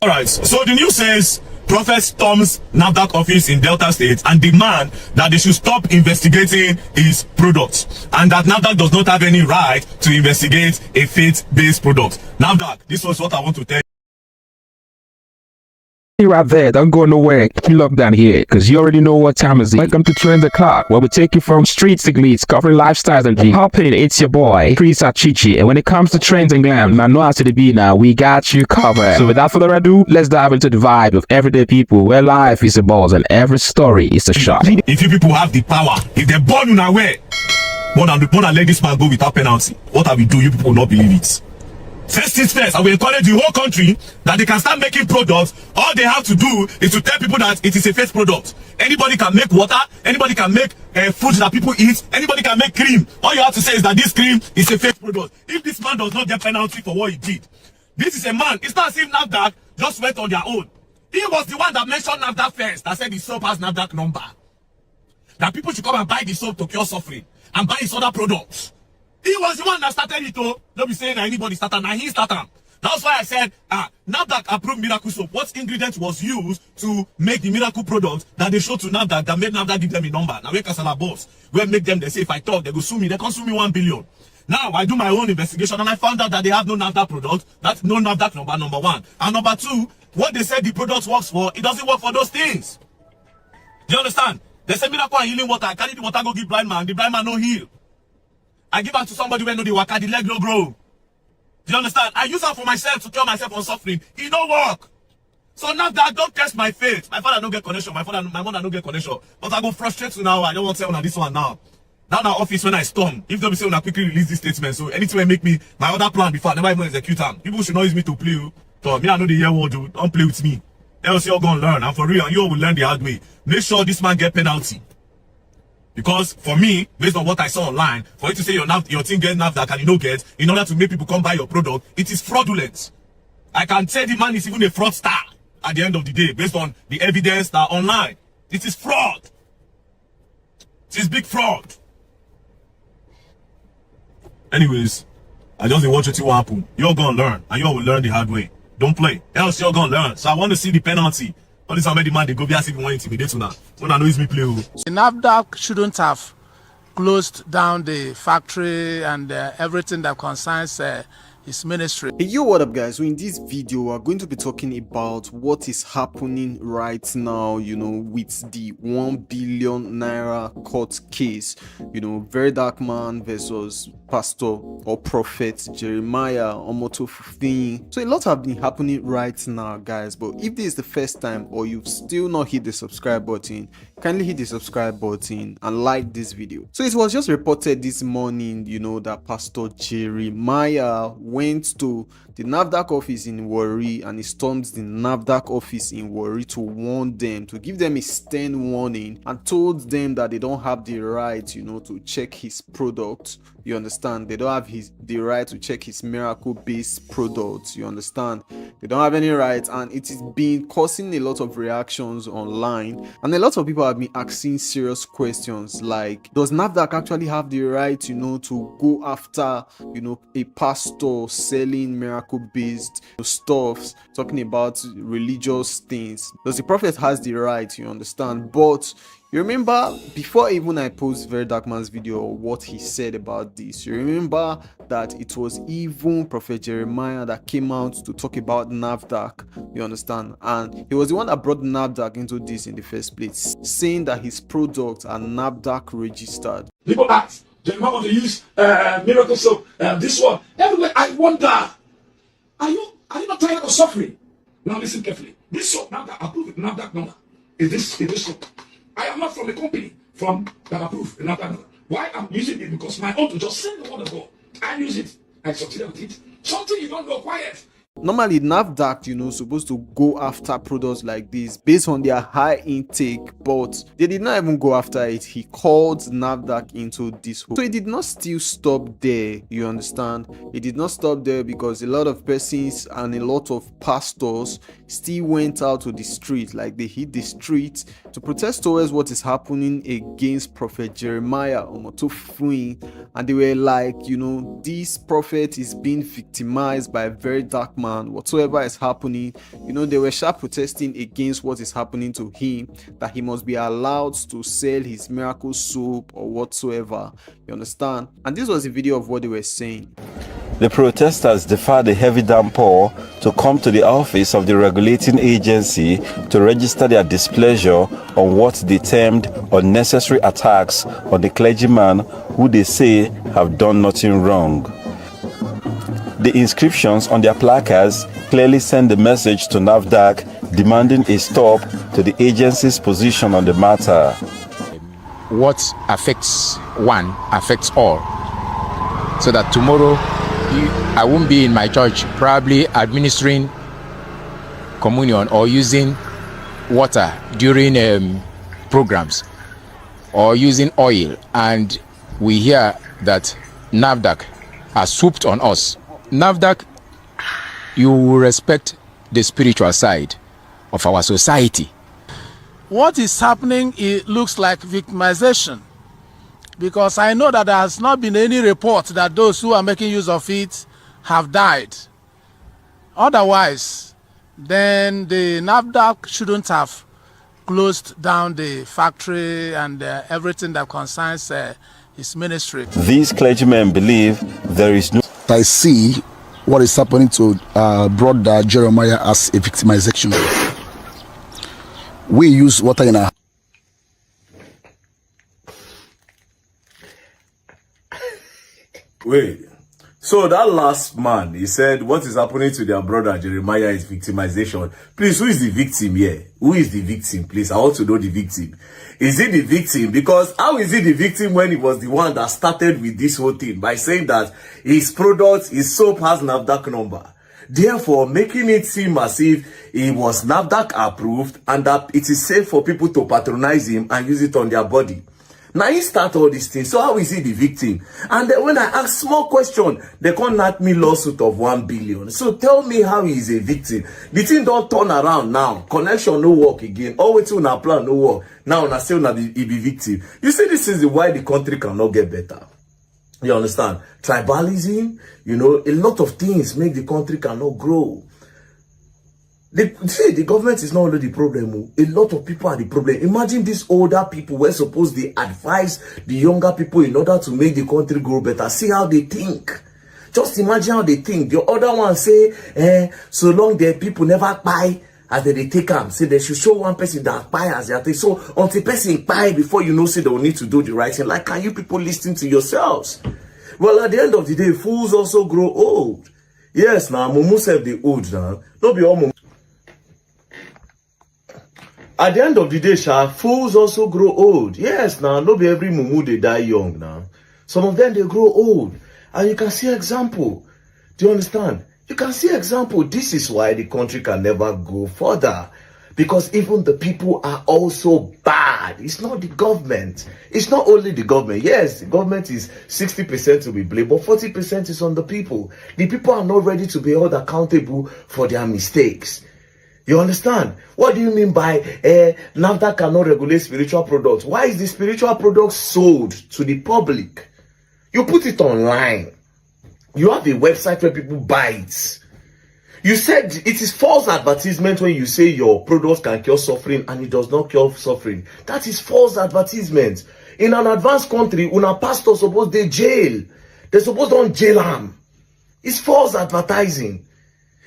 All right, so the news says Prophet storms NAFDAC office in Delta State and demand that they should stop investigating his products, and that NAFDAC does not have any right to investigate a faith-based product. NAFDAC, this was what I want to tell you. Right there, don't go nowhere. Keep locked down here, because you already know what time is it. Welcome to Trend the Clock, where we take you from streets to gleats, covering lifestyles and dreams. Hop in, it's your boy, Chris Achichi, and when it comes to trends and glam, I know how to be now, we got you covered. So without further ado, let's dive into the vibe of everyday people, where life is a buzz and every story is a shot. If you people have the power, if they're born unaware, more than let this man go without penalty, what have we do? You people will not believe it. First things first, I will encourage the whole country that they can start making products. All they have to do is to tell people that it is a fake product. Anybody can make water, anybody can make food that people eat, anybody can make cream. All you have to say is that this cream is a fake product. If this man does not get penalty for what he did, this is a man. It's not as if NAFDAC just went on their own. He was the one that mentioned NAFDAC first, that said the soap has NAFDAC number. That people should come and buy the soap to cure suffering and buy his other products. He was the one that started it, though. Don't be saying that anybody started. Now he started. That's why I said, NAFDAC approved miracle soap. What ingredient was used to make the miracle product that they showed to NAFDAC that made NAFDAC give them a number? Now we Kasala boss. We make them, they say, if I talk, they go sue me. They can't sue me 1 billion. Now I do my own investigation and I found out that they have no NAFDAC product. That's no NAFDAC number, number one. And number two, what they said the product works for, it doesn't work for those things. Do you understand? They say miracle and healing water. I carry the water, go give blind man. The blind man no heal. I give out to somebody when no the waka, the leg no grow. Do you understand? I use that for myself to cure myself on suffering. It don't work. So now that don't test my faith. My father don't get connection. My mother don't get connection. But I go frustrate you now. I don't want to say on this one now. Now office when I storm. If don't be say when I quickly release this statement. So anything will make me my other plan before I never even execute them. People should not use me to play you. So me I know the year word, dude. Don't play with me. Else you're gonna learn. And for real, and you all will learn the hard way. Make sure this man get penalty. Because for me, based on what I saw online, for you to say your team get NAFDAC and you don't get, in order to make people come buy your product, it is fraudulent. I can tell the man is even a fraudster at the end of the day, based on the evidence that are online. It is fraud. It is big fraud. Anyways, I just want you to what happen. You're gonna learn, and you all will learn the hard way. Don't play, else you're gonna learn. So I want to see the penalty. All this already man, they go be as if you want to intimidate you now. When I know it's me play. The NAFDAC shouldn't have closed down the factory and everything that concerns his ministry. Hey, yo, what up guys? So in this video we're going to be talking about what is happening right now, you know, with the 1 billion naira court case, you know, VeryDarkBlackMan versus Pastor or Prophet Jeremiah Omotofufin. So a lot have been happening right now guys, but if this is the first time or you've still not hit the subscribe button, kindly hit the subscribe button and like this video. So it was just reported this morning, you know, that Pastor Jeremiah went to the NAFDAC office in Warri and he stormed the NAFDAC office in Warri to warn them, to give them a stern warning, and told them that they don't have the right, you know, to check his product. You understand? They don't have the right to check his miracle-based products. You understand? They don't have any right, and it is been causing a lot of reactions online, and a lot of people have been asking serious questions like, does NAFDAC actually have the right, you know, to go after, you know, a pastor selling miracle-based stuff, talking about religious things? Does the prophet has the right? You understand? But you remember, before even I post VeryDarkBlackMan's video or what he said about this, you remember that it was even Prophet Jeremiah that came out to talk about NAFDAC, you understand? And he was the one that brought NAFDAC into this in the first place, saying that his products are NAFDAC registered. People ask, Jeremiah want to use miracle soap, this one. Everywhere, I wonder, are you not tired of suffering? Now listen carefully. This soap, NAFDAC approved with NAFDAC number. Is this soap? I am not from a company that approved NAFDAC number. Why I'm using it? Because my own to just send the word of God. I use it. I succeed with it. Something you don't go quiet. Normally NAFDAC, you know, supposed to go after products like this based on their high intake, but they did not even go after it. He called NAFDAC into this hole. So it did not still stop there, you understand? It did not stop there, because a lot of persons and a lot of pastors still went out to the street, like they hit the street to protest towards what is happening against Prophet Jeremiah Omotofufin, and they were like, you know, this prophet is being victimized by VeryDarkBlackMan man, whatsoever is happening, you know, they were sharp protesting against what is happening to him, that he must be allowed to sell his miracle soap or whatsoever. You understand? And this was a video of what they were saying. The protesters defied the heavy downpour to come to the office of the regulating agency to register their displeasure on what they termed unnecessary attacks on the clergyman who they say have done nothing wrong. The inscriptions on their placards clearly send the message to NAFDAC demanding a stop to the agency's position on the matter. What affects one affects all. So that tomorrow I won't be in my church probably administering communion or using water during programs or using oil, and we hear that NAFDAC has swooped on us. NAFDAC, you will respect the spiritual side of our society. What is happening, it looks like victimization, because I know that there has not been any report that those who are making use of it have died. Otherwise, then the NAFDAC shouldn't have closed down the factory and everything that concerns his ministry. These clergymen believe there is no... I see what is happening to brother Jeremiah as a victimization. We use water in our... Wait, so that last man, he said what is happening to their brother Jeremiah is victimization. Please, who is the victim here? Who is the victim? Please, I want to know the victim. Is he the victim? Because how is he the victim when he was the one that started with this whole thing by saying that his product, his soap has NAFDAC number? Therefore, making it seem as if he was NAFDAC approved and that it is safe for people to patronize him and use it on their body. Now he start all these things. So how is he the victim? And then when I ask small question, they can't knock me lawsuit of 1 billion. So tell me how he is a victim. The thing don't turn around now. Connection no work again. Always on our plan no work. Now I say he be victim. You see, this is why the country cannot get better. You understand? Tribalism, you know, a lot of things make the country cannot grow. The government is not only the problem. A lot of people are the problem. Imagine these older people were supposed to advise the younger people in order to make the country grow better. See how they think. Just imagine how they think. The other one say, so long the people never buy as they take them. Say they should show one person that buy as they take. So until person buy before you know, say they will need to do the right thing. Like, can you people listen to yourselves? Well, at the end of the day, fools also grow old. Yes, now mumu self the old now. Don't be all mumu. At the end of the day, fools also grow old. Yes, now, not be every mumu they die young now. Some of them, they grow old. And you can see example. Do you understand? You can see example. This is why the country can never go further. Because even the people are also bad. It's not the government. It's not only the government. Yes, the government is 60% to be blamed, but 40% is on the people. The people are not ready to be held accountable for their mistakes. You understand? What do you mean by NAFDAC cannot regulate spiritual products? Why is the spiritual product sold to the public? You put it online. You have a website where people buy it. You said it is false advertisement when you say your products can cure suffering and it does not cure suffering. That is false advertisement. In an advanced country, una pastor suppose they jail. They suppose don't jail them. It's false advertising.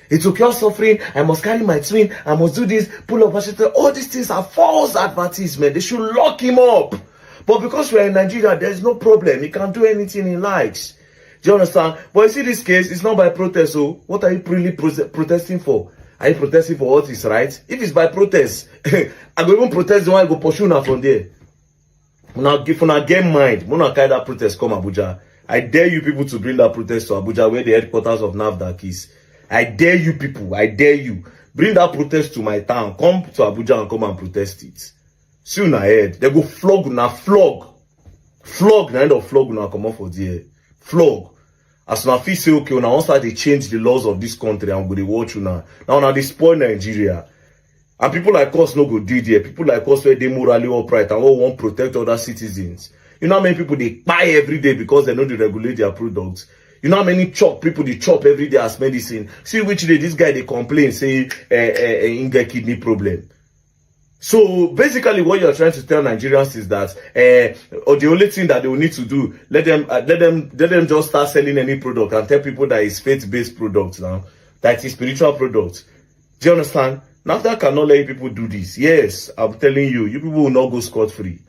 It will cure suffering. I must carry my twin. I must do this. Pull up. All these things are false advertisement. They should lock him up. But because we are in Nigeria, there is no problem. He can do anything he likes. Do you understand? But you see, this case, it's not by protest. So what are you really protesting for? Are you protesting for what is right? If it's by protest, I go even protest the one I go pursue now from there. If you not get mind, when I carry that protest come Abuja, I dare you people to bring that protest to Abuja, where the headquarters of NAFDAC is. I dare you people, I dare you. Bring that protest to my town. Come to Abuja and come and protest it. Soon ahead, they go flog na flog. Flog, the end of flog now come up for there. Flog. As una feel say, okay, now once they change the laws of this country and go dey watch you now. Now they spoil Nigeria. And people like us no go do there. People like us where they morally upright and all want protect other citizens. You know how many people they buy every day because they know they regulate their products. You know how many people they chop every day as medicine? See which day this guy they complain, say he get kidney problem. So basically what you're trying to tell Nigerians is that or the only thing that they will need to do, let them just start selling any product and tell people that it's faith-based products now, that is spiritual products. Do you understand? NAFDAC cannot let people do this. Yes, I'm telling you, you people will not go scot-free.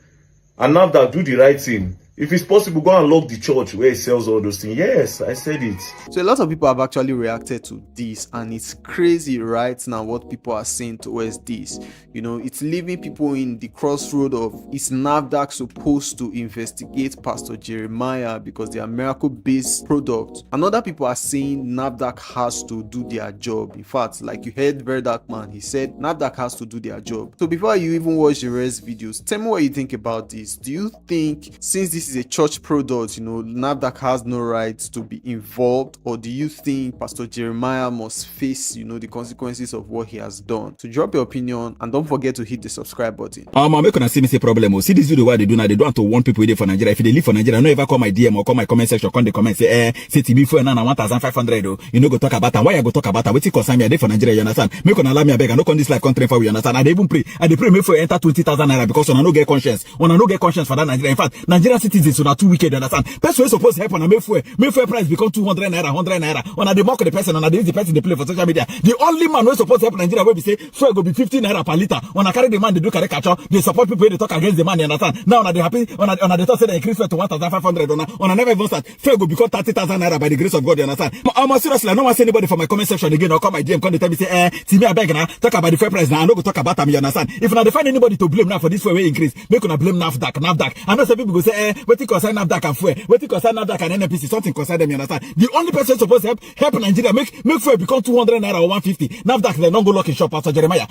And NAFDAC, do the right thing. If it's possible, go and lock the church where it sells all those things. Yes, I said it. So a lot of people have actually reacted to this, and it's crazy right now what people are saying towards this. You know, it's leaving people in the crossroad of, is NAFDAC supposed to investigate Pastor Jeremiah because they are miracle-based products? And other people are saying NAFDAC has to do their job. In fact, like you heard VeryDarkBlackMan, he said NAFDAC has to do their job. So before you even watch the rest videos, tell me what you think about this. Do you think, since this is a church product, you know, NAFDAC has no right to be involved, or do you think Pastor Jeremiah must face, you know, the consequences of what he has done? So drop your opinion and don't forget to hit the subscribe button. I'm gonna see me say problem. See this video what they do now, they don't want to warn people there for Nigeria. If they live for Nigeria, no ever call my DM or call my comment section, come the comment say TB for now 1,500. You know go talk about that. Why I go talk about that? Wait concern me, I dey for Nigeria, you understand? Make on allow me beg, I no come this like country for you understand? I dey even pray. I dey pray me for enter 20,000 naira because when I no get conscience. When I no get conscience for that Nigeria. In fact, Nigerian citizens are too wicked, you understand? Person supposed to help on a Mayfair price become 200 naira, 100 naira. When I dey mock the person, and I dey use the person they play for social media. The only man who supposed to help Nigeria where we say fuel go be 15 naira per liter. When I carry the man, they do caricature, they support people, they talk against the man, you understand? Now they happy, when they talk say they increase fuel to 1,500, when I never even start, fuel go become 30,000 naira by the grace of God, you understand? I'm seriously, I don't want to see anybody from my comment section again or come my DM, come they tell me say, Timmy I beg now, talk about the fuel price now, I no go talk about them, you understand? If I find anybody to blame now for this fuel increase, make una blame NAFDAC. I know some people go say, what you concern NAFDAC and fuel, what you concern NAFDAC and NNPC, something concern them, you understand? The only person supposed to help Nigeria make fuel become 200 naira or 150. NAFDAC they don't go lock in shop, Pastor Jeremiah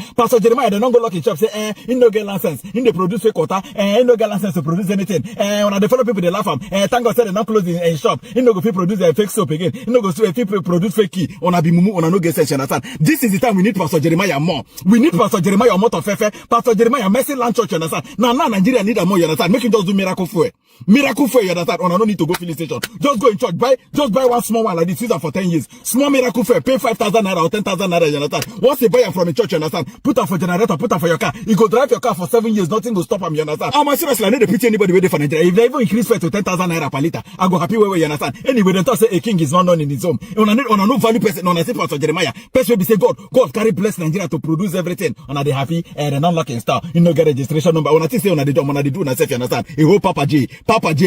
they don't go lock in shop, say in no get license, in they produce fake water, in no get license to produce anything. When they follow people they laugh thank God said they not close in shop, in no go produce fake soap again, in no go produce fake key, on a be mumu, on a no get sense, you understand? This is the time we need Pastor Jeremiah more. We need Pastor Jeremiah more to fefe, Pastor Jeremiah Mercy Land Church, you understand? Now Nigeria need a more, you understand? Make him just do miracle fuel, you understand? On no need to go filling station, just go in church, just buy one small one like this, use it for 10 years, small miracle fuel, pay 5,000 naira or 10,000 naira, you understand? Once you buy it from a church, you understand? Put it for generator, put it for your car, you go drive your car for 7 years, nothing will stop him, you understand? I'm seriously, I need to pity anybody waiting for Nigeria. If they even increase fuel to 10,000 naira per liter, I go happy where you understand? Anyway, they talk say a king is not known in his home. On a no value person, on a say Pastor Jeremiah, person will be say God carry bless Nigeria to produce everything. On a they happy, and not locking star, you know get registration number. On a say on a they do, on a they do, on a say you understand? A whole Papa J,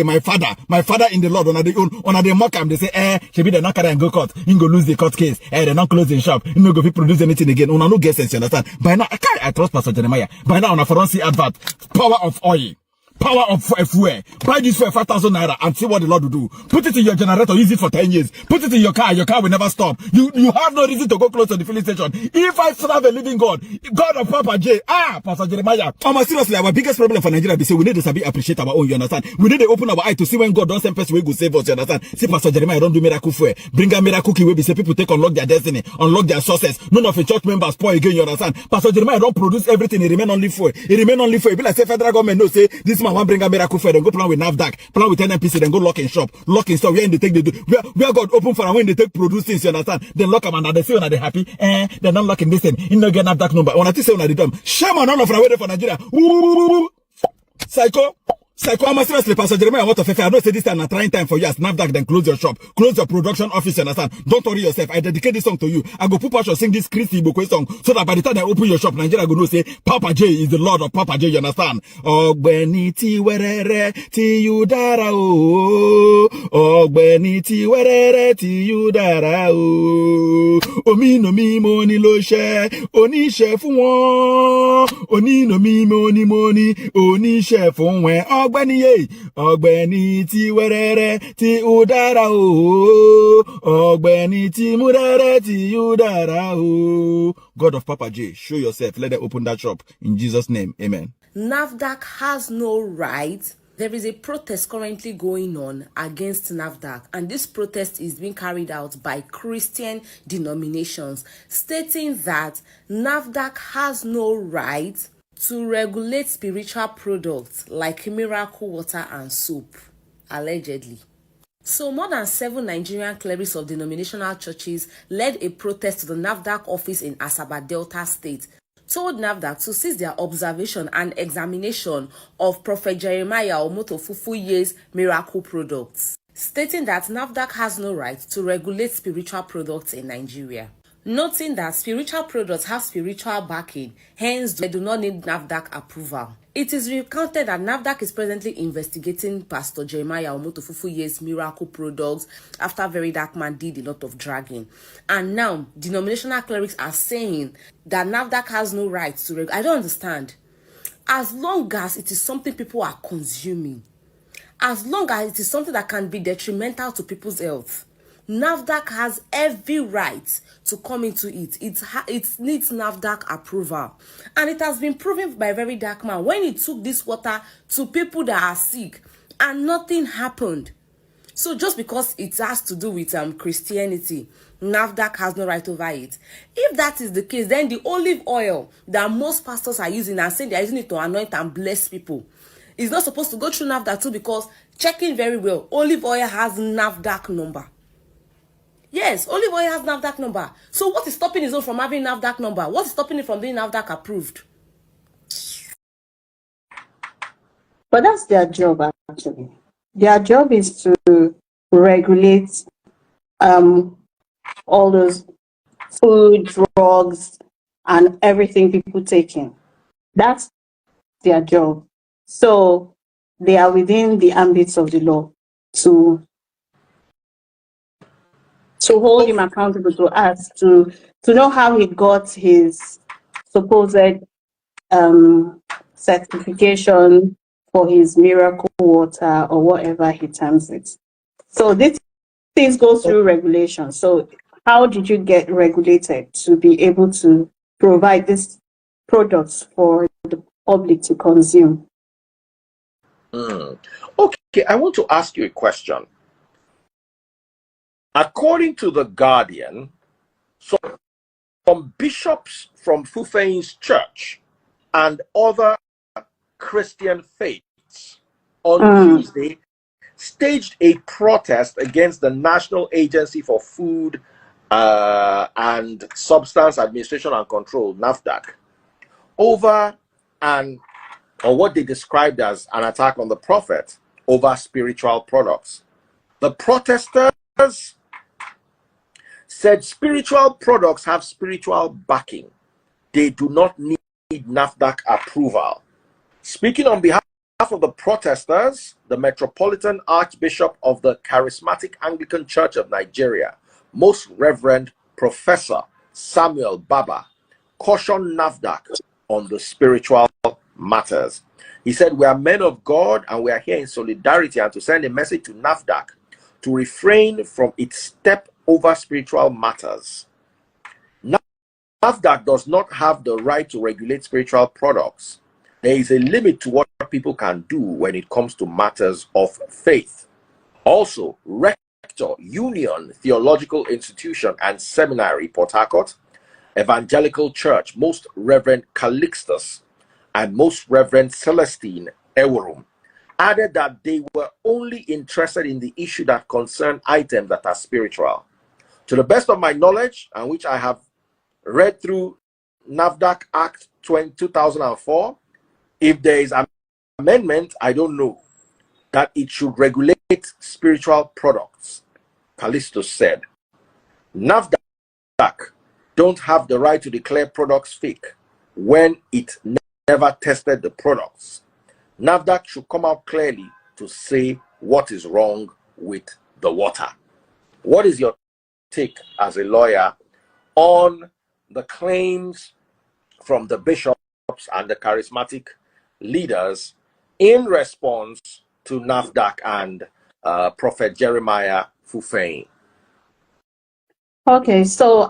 my father in the Lord, on a they mock him, they say, she be the not carry and go court, you go lose the court case, they not close in shop, you know go produce anything again. On a no get sense, you understand? By now, I trust Pastor Jeremiah. By now, on a foreign see advert, power of oil. Power of fuel. Buy this for 5,000 naira and see what the Lord will do. Put it in your generator, use it for 10 years. Put it in your car will never stop. You have no reason to go close to the filling station. If I serve a living God of Papa J, Pastor Jeremiah. Seriously, our biggest problem for Nigeria is we need to appreciate our own, you understand? We need to open our eye to see when God don't send person we go save us, you understand? See Pastor Jeremiah don't do miracle fuel. Bring a miracle key where we say people take unlock their destiny, unlock their sources. None of the church members spoil again, you understand? Pastor Jeremiah don't produce everything, it remain only fuel. It remain only fuel. It be like say federal government no say this man want bring a miracle fuel, then go plan with NAFDAC, plan with NNPC, then go lock in shop, where in they take where God open for and when they take produce things, you understand? Then lock them and they say when they happy, they're not locking this thing. You know get NAFDAC number. When I say when they dumb, shame on all of our way for Nigeria. Psycho. I'm seriously, Pastor Jeremiah, what of I know say this time a trying time for you as NAFDAC, then close your shop, close your production office, you understand? Don't worry yourself. I dedicate this song to you. I go put Pastor sing this Christy Ibokwe song so that by the time I open your shop, Nigeria go know say Papa J is the Lord of Papa J, you understand? Ogbeni ti werere ti yudara o. Ogbeni ti werere ti yudara o. Omi no mi moni lo she, oni she fun won. Oni no mi moni oni she fun wen. Ọ̀gbẹ́ni ti wẹ́rẹ́rẹ́ ti udara o. Ọ̀gbẹ́ni ti murere ti udara o. God of Papa J, show yourself. Let them open that shop. In Jesus' name, amen. NAFDAC has no right. There is a protest currently going on against NAFDAC, and this protest is being carried out by Christian denominations, stating that NAFDAC has no right to regulate spiritual products like miracle water and soap, allegedly. So more than 7 Nigerian clerics of denominational churches led a protest to the NAFDAC office in Asaba Delta State, told NAFDAC to cease their observation and examination of Prophet Jeremiah Omotofufuye's miracle products, stating that NAFDAC has no right to regulate spiritual products in Nigeria. Noting that spiritual products have spiritual backing, hence they do not need NAFDAC approval. It is recounted that NAFDAC is presently investigating Pastor Jeremiah Omotofufuye's miracle products after VeryDarkMan did a lot of dragging. And now, denominational clerics are saying that NAFDAC has no right to regulate. I don't understand. As long as it is something people are consuming, as long as it is something that can be detrimental to people's health, NAFDAC has every right to come into it. It needs NAFDAC approval. And it has been proven by VeryDarkMan when he took this water to people that are sick and nothing happened. So just because it has to do with Christianity, NAFDAC has no right over it. If that is the case, then the olive oil that most pastors are using and saying they are using it to anoint and bless people is not supposed to go through NAFDAC too, because checking very well, olive oil has NAFDAC number. Yes, olive oil has NAFDAC number. So what is stopping his own from having NAFDAC number? What is stopping it from being NAFDAC approved? But that's their job, actually. Their job is to regulate all those food, drugs, and everything people take in. That's their job. So they are within the ambits of the law to hold him accountable, to us, to know how he got his supposed certification for his miracle water or whatever he terms it. So these things go through regulation. So how did you get regulated to be able to provide these products for the public to consume? Okay, I want to ask you a question. According to The Guardian, some bishops from Fufein's church and other Christian faiths on Tuesday staged a protest against the National Agency for Food and Substance Administration and Control, NAFDAC, over what they described as an attack on the prophet over spiritual products. The protesters said spiritual products have spiritual backing. They do not need NAFDAC approval. Speaking on behalf of the protesters, the Metropolitan Archbishop of the Charismatic Anglican Church of Nigeria, Most Reverend Professor Samuel Baba, cautioned NAFDAC on the spiritual matters. He said, "We are men of God and we are here in solidarity and to send a message to NAFDAC to refrain from its step over spiritual matters. NAFDAC does not have the right to regulate spiritual products. There is a limit to what people can do when it comes to matters of faith." Also, Rector, Union Theological Institution and Seminary, Port Harcourt, Evangelical Church, Most Reverend Calixtus and Most Reverend Celestine Eworum, added that they were only interested in the issue that concerned items that are spiritual. To the best of my knowledge, and which I have read through NAFDAC Act 2004, if there is an amendment, I don't know, that it should regulate spiritual products. Callistus said, NAFDAC don't have the right to declare products fake when it never tested the products. NAFDAC should come out clearly to say what is wrong with the water. What is your take as a lawyer on the claims from the bishops and the charismatic leaders in response to NAFDAC and Prophet Jeremiah Fufein? Okay, so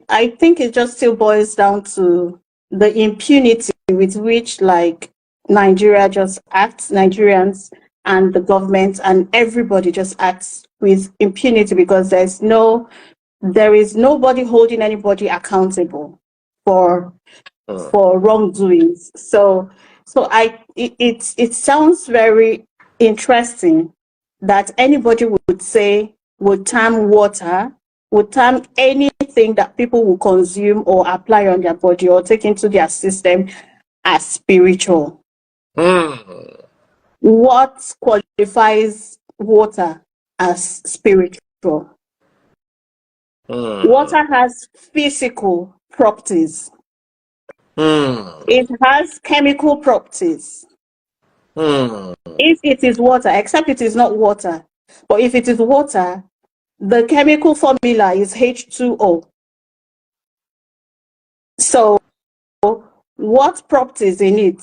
I think it just still boils down to the impunity with which, like, Nigeria just acts, Nigerians and the government and everybody just acts with impunity, because there is nobody holding anybody accountable for wrongdoings. So it sounds very interesting that anybody would say would term water, would term anything that people will consume or apply on their body or take into their system as spiritual. What qualifies water as spiritual? Water has physical properties. It has chemical properties. If it is water, except it is not water, but if it is water, the chemical formula is H2O. So what properties in it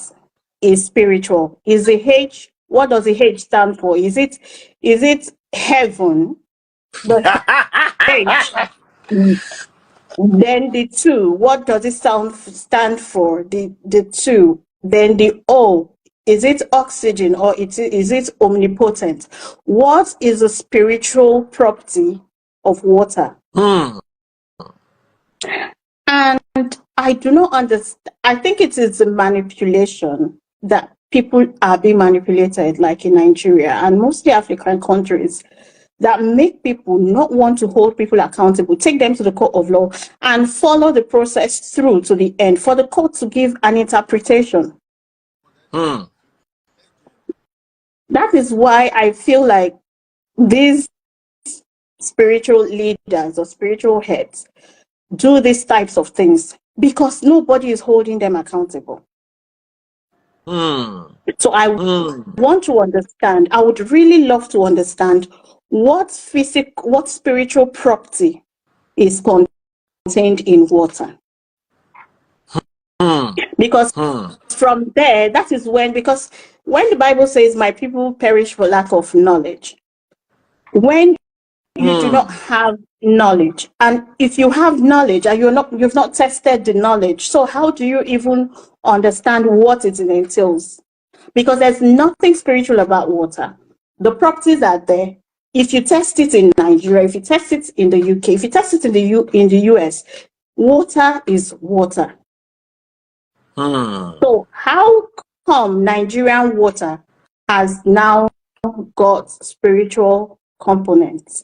is spiritual? Is the H, what does the H stand for? Is it heaven? The H. Then the 2, what does it stand for? The 2. Then the O, is it oxygen or is it omnipotent? What is the spiritual property of water? And I do not understand. I think it is a manipulation that people are being manipulated, like in Nigeria and mostly African countries, that make people not want to hold people accountable, take them to the court of law and follow the process through to the end for the court to give an interpretation. That is why I feel like these spiritual leaders or spiritual heads do these types of things because nobody is holding them accountable. So I want to understand, I would really love to understand what spiritual property is contained in water. Because from there, that is because when the Bible says my people perish for lack of knowledge, when you do not have knowledge, and if you have knowledge and you've not tested the knowledge, so how do you even understand what it entails? Because there's nothing spiritual about water. The properties are there. If you test it in Nigeria, if you test it in the UK, if you test it in the US, water is water. So how come Nigerian water has now got spiritual components?